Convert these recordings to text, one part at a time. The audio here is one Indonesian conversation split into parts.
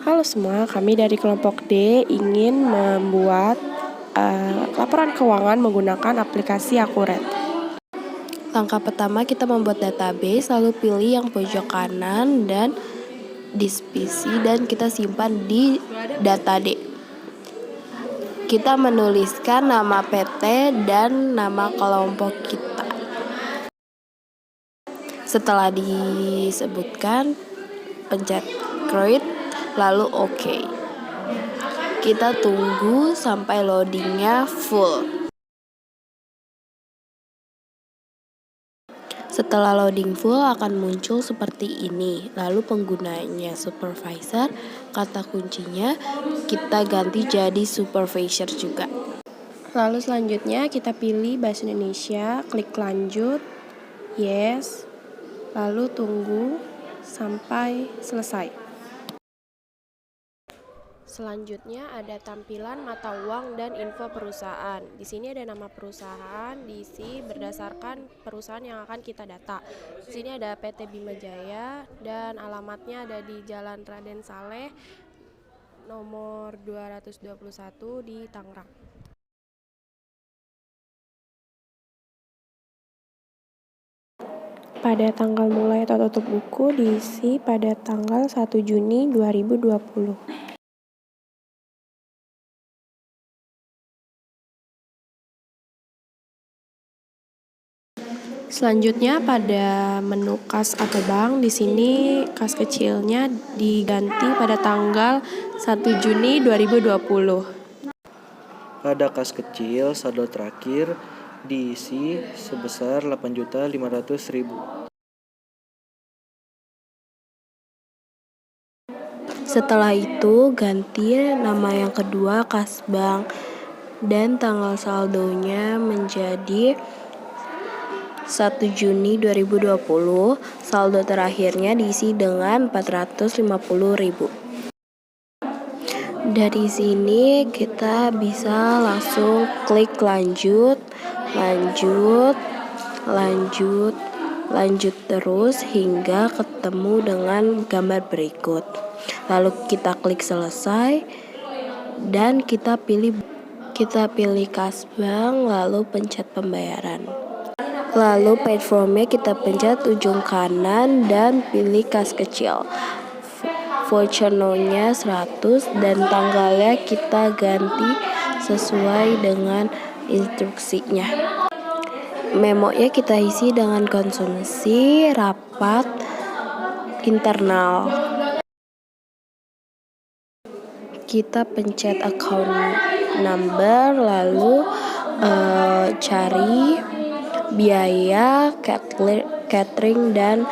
Halo semua, kami dari kelompok D ingin membuat laporan keuangan menggunakan aplikasi Akuret. Langkah pertama, kita membuat database, lalu pilih yang pojok kanan dan divisi dan kita simpan di data D. Kita menuliskan nama PT dan nama kelompok kita. Setelah disebutkan, pencet create, lalu OK. Kita tunggu sampai loadingnya full. Setelah loading full akan muncul seperti ini. Lalu penggunanya supervisor, kata kuncinya kita ganti jadi supervisor juga. Lalu selanjutnya kita pilih bahasa Indonesia, klik lanjut, yes, lalu tunggu sampai selesai. Selanjutnya ada tampilan mata uang dan info perusahaan. Di sini ada nama perusahaan, diisi berdasarkan perusahaan yang akan kita data. Di sini ada PT Bima Jaya dan alamatnya ada di Jalan Raden Saleh nomor 221 di Tangerang. Pada tanggal mulai atau tutup buku diisi pada tanggal 1 Juni 2020. Selanjutnya pada menu kas atau bank, di sini kas kecilnya diganti pada tanggal 1 Juni 2020. Pada kas kecil, saldo terakhir diisi sebesar 8.500.000. Setelah itu ganti nama yang kedua kas bank dan tanggal saldonya menjadi 1 Juni 2020, saldo terakhirnya diisi dengan 450.000. Dari sini kita bisa langsung klik lanjut terus hingga ketemu dengan gambar berikut. Lalu kita klik selesai dan kita pilih kas bank, lalu pencet pembayaran. Lalu paid from-nya kita pencet ujung kanan dan pilih kas kecil. Voucher no-nya 100 dan tanggalnya kita ganti sesuai dengan instruksinya. Memo-nya kita isi dengan konsumsi, rapat, internal. Kita pencet account number, lalu cari biaya catering dan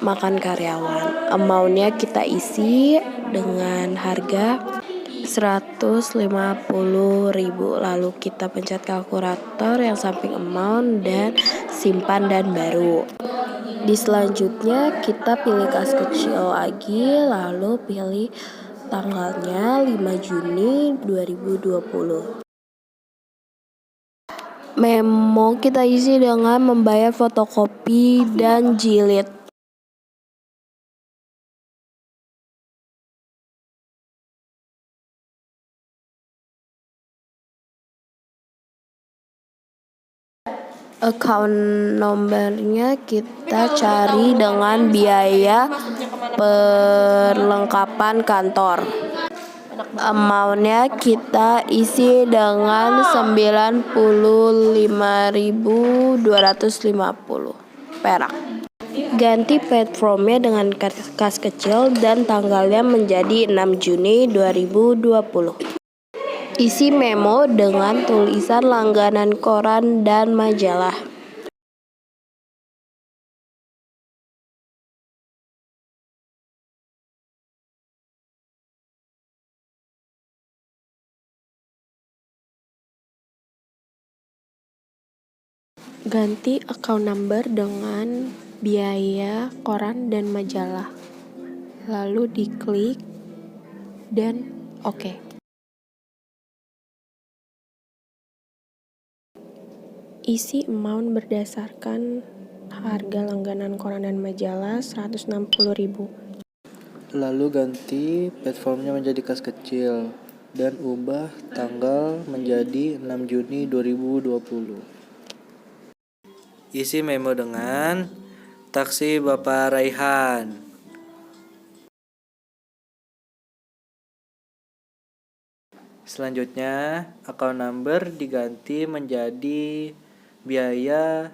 makan karyawan. Amount-nya kita isi dengan harga 150.000. Lalu kita pencet kalkulator yang samping amount dan simpan dan baru. Di selanjutnya kita pilih kas kecil lagi, lalu pilih tanggalnya 5 Juni 2020. Memo kita isi dengan membayar fotokopi dan jilid. Account nomornya kita cari dengan biaya perlengkapan kantor. Amount-nya kita isi dengan 95.250 perak. Ganti paid from-nya dengan kas kecil dan tanggalnya menjadi 6 Juni 2020. Isi memo dengan tulisan langganan koran dan majalah. Ganti account number dengan biaya koran dan majalah. Lalu diklik dan OK. Isi amount berdasarkan harga langganan koran dan majalah 160.000. Lalu ganti platformnya menjadi kas kecil dan ubah tanggal menjadi 6 Juni 2020. Isi memo dengan taksi Bapak Raihan. Selanjutnya, account number diganti menjadi biaya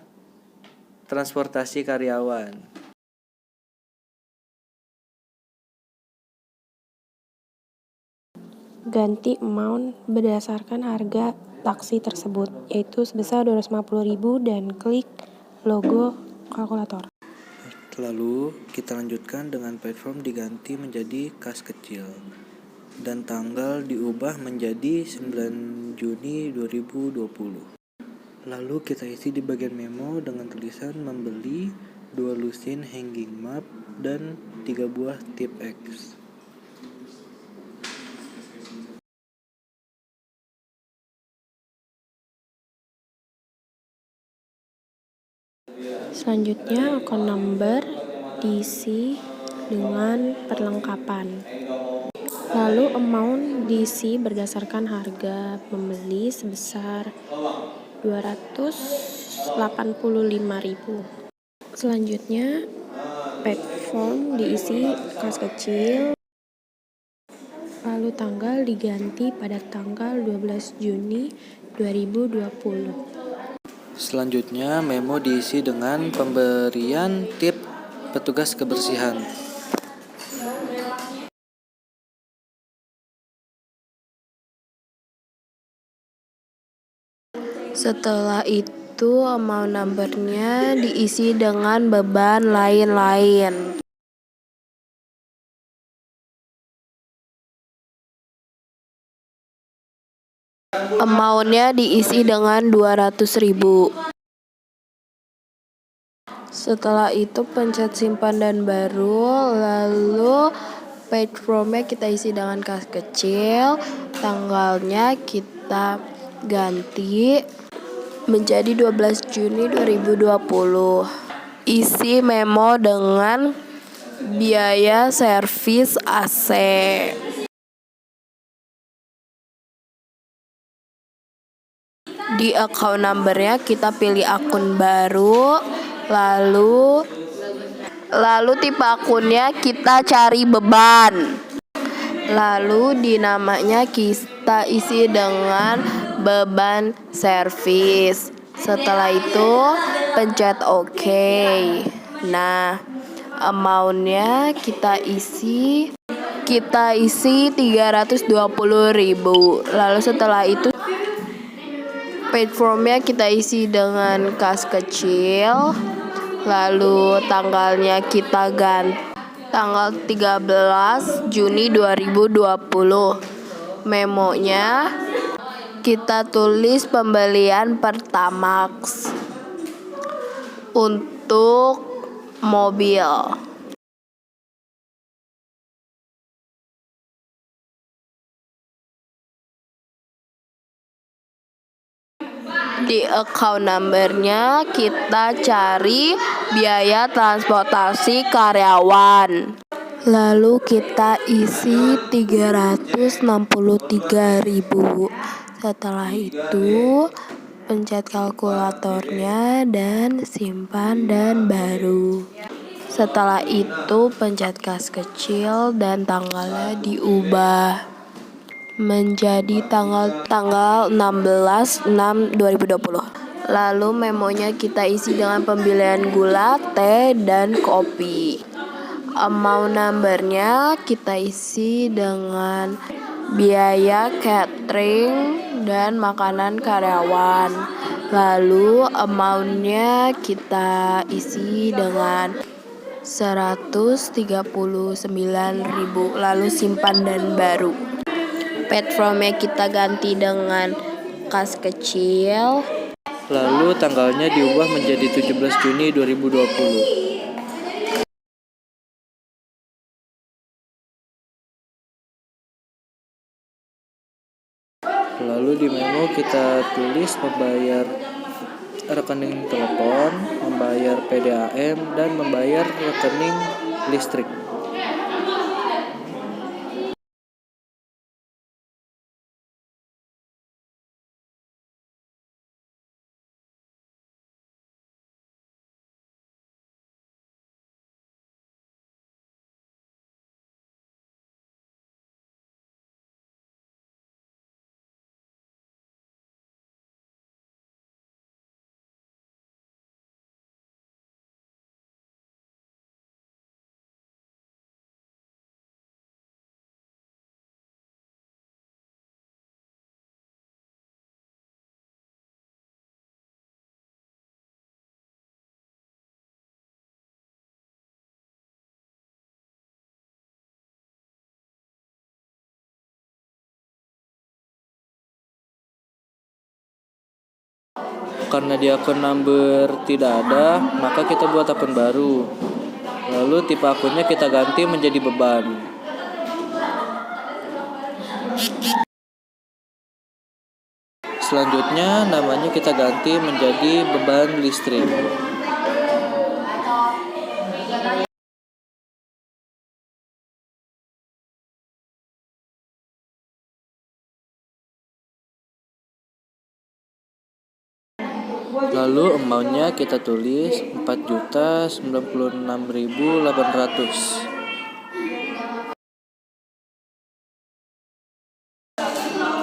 transportasi karyawan. Ganti amount berdasarkan harga taksi tersebut, yaitu sebesar 250.000 dan klik logo kalkulator. Lalu kita lanjutkan dengan platform diganti menjadi kas kecil dan tanggal diubah menjadi 9 Juni 2020. Lalu kita isi di bagian memo dengan tulisan membeli 2 lusin hanging map dan 3 buah tip X. Selanjutnya, account number diisi dengan perlengkapan. Lalu amount diisi berdasarkan harga pembeli sebesar 285.000. Selanjutnya, platform diisi kas kecil. Lalu tanggal diganti pada tanggal 12 Juni 2020. Selanjutnya, memo diisi dengan pemberian tip petugas kebersihan. Setelah itu, amount number-nya diisi dengan beban lain-lain. Amount-nya diisi dengan 200.000. Setelah itu pencet simpan dan baru, lalu platformnya kita isi dengan kas kecil, tanggalnya kita ganti menjadi 12 Juni 2020. Isi memo dengan biaya servis AC. Di account number-nya kita pilih akun baru, lalu tipe akunnya kita cari beban. Lalu di namanya kita isi dengan beban servis. Setelah itu pencet OK. Nah, amount-nya kita isi 320.000. Lalu setelah itu platformnya kita isi dengan kas kecil. Lalu tanggalnya kita ganti tanggal 13 Juni 2020. Memonya kita tulis pembelian Pertamax untuk mobil. Di account number-nya kita cari biaya transportasi karyawan. Lalu kita isi 363.000. Setelah itu pencet kalkulatornya dan simpan dan baru. Setelah itu pencet kas kecil dan tanggalnya diubah menjadi tanggal 16/6/2020. Lalu memonya kita isi dengan pembelian gula, teh, dan kopi. Amount number-nya kita isi dengan biaya catering dan makanan karyawan. Lalu amount-nya kita isi dengan 139.000. Lalu simpan dan baru. Platformnya kita ganti dengan kas kecil. Lalu tanggalnya diubah menjadi 17 Juni 2020. Lalu di memo kita tulis membayar rekening telepon, membayar PDAM, dan membayar rekening listrik. Karena di akun number tidak ada, maka kita buat akun baru. Lalu tipe akunnya kita ganti menjadi beban. Selanjutnya namanya kita ganti menjadi beban listrik. Lalu amount-nya kita tulis 4.096.800.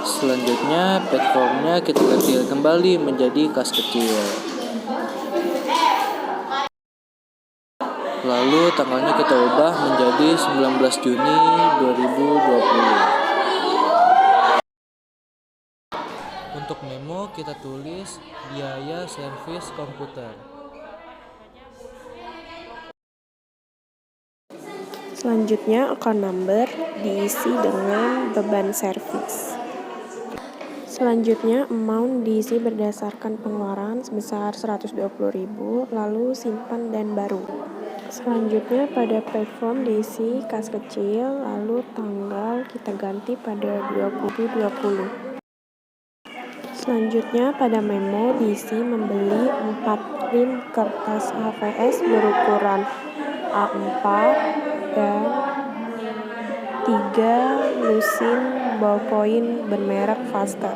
Selanjutnya platformnya kita kecil kembali menjadi kas kecil. Lalu tanggalnya kita ubah menjadi 19 Juni 2020. Untuk memo kita tulis biaya servis komputer. Selanjutnya, account number diisi dengan beban servis. Selanjutnya, amount diisi berdasarkan pengeluaran sebesar 120.000, lalu simpan dan baru. Selanjutnya, pada platform diisi kas kecil, lalu tanggal kita ganti pada 2020. Selanjutnya, pada memo diisi membeli 4 lem kertas HVS berukuran A4 dan 3 lusin ballpoint bermerek Faster.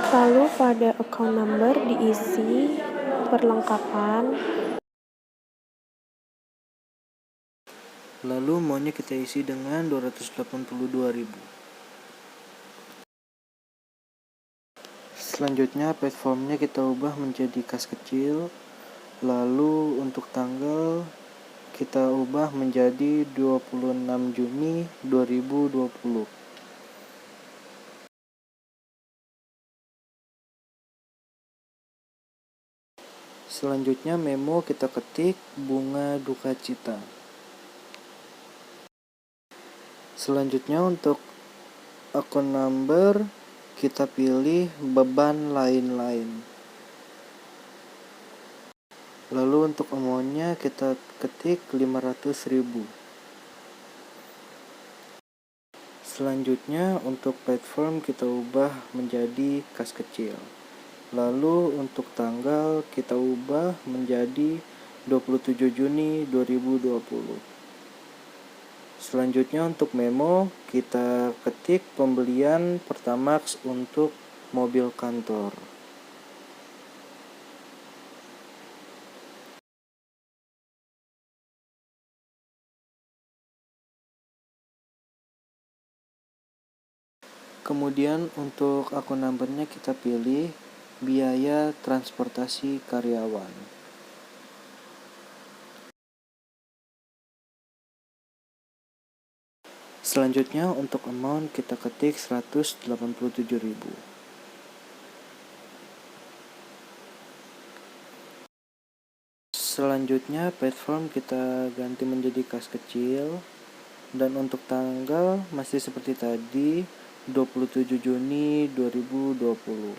Lalu pada account number diisi perlengkapan. Lalu maunya kita isi dengan 282.000. Selanjutnya platformnya kita ubah menjadi kas kecil. Lalu untuk tanggal kita ubah menjadi 26 Juni 2020. Selanjutnya memo kita ketik bunga duka cita. Selanjutnya untuk akun number kita pilih beban lain-lain. Lalu untuk amount-nya kita ketik 500.000. Selanjutnya untuk platform kita ubah menjadi kas kecil. Lalu untuk tanggal kita ubah menjadi 27 Juni 2020. Selanjutnya untuk memo kita ketik pembelian Pertamax untuk mobil kantor. Kemudian untuk akun numbernya kita pilih biaya transportasi karyawan. Selanjutnya untuk amount kita ketik 187.000. Selanjutnya platform kita ganti menjadi kas kecil. Dan untuk tanggal masih seperti tadi, 27 Juni 2020.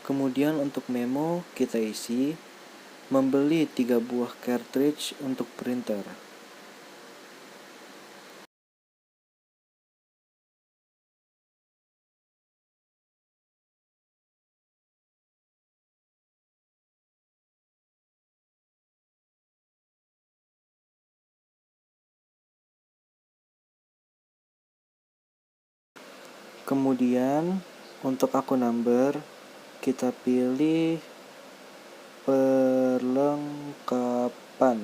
Kemudian untuk memo kita isi membeli 3 buah cartridge untuk printer. Kemudian untuk akun number kita pilih perlengkapan.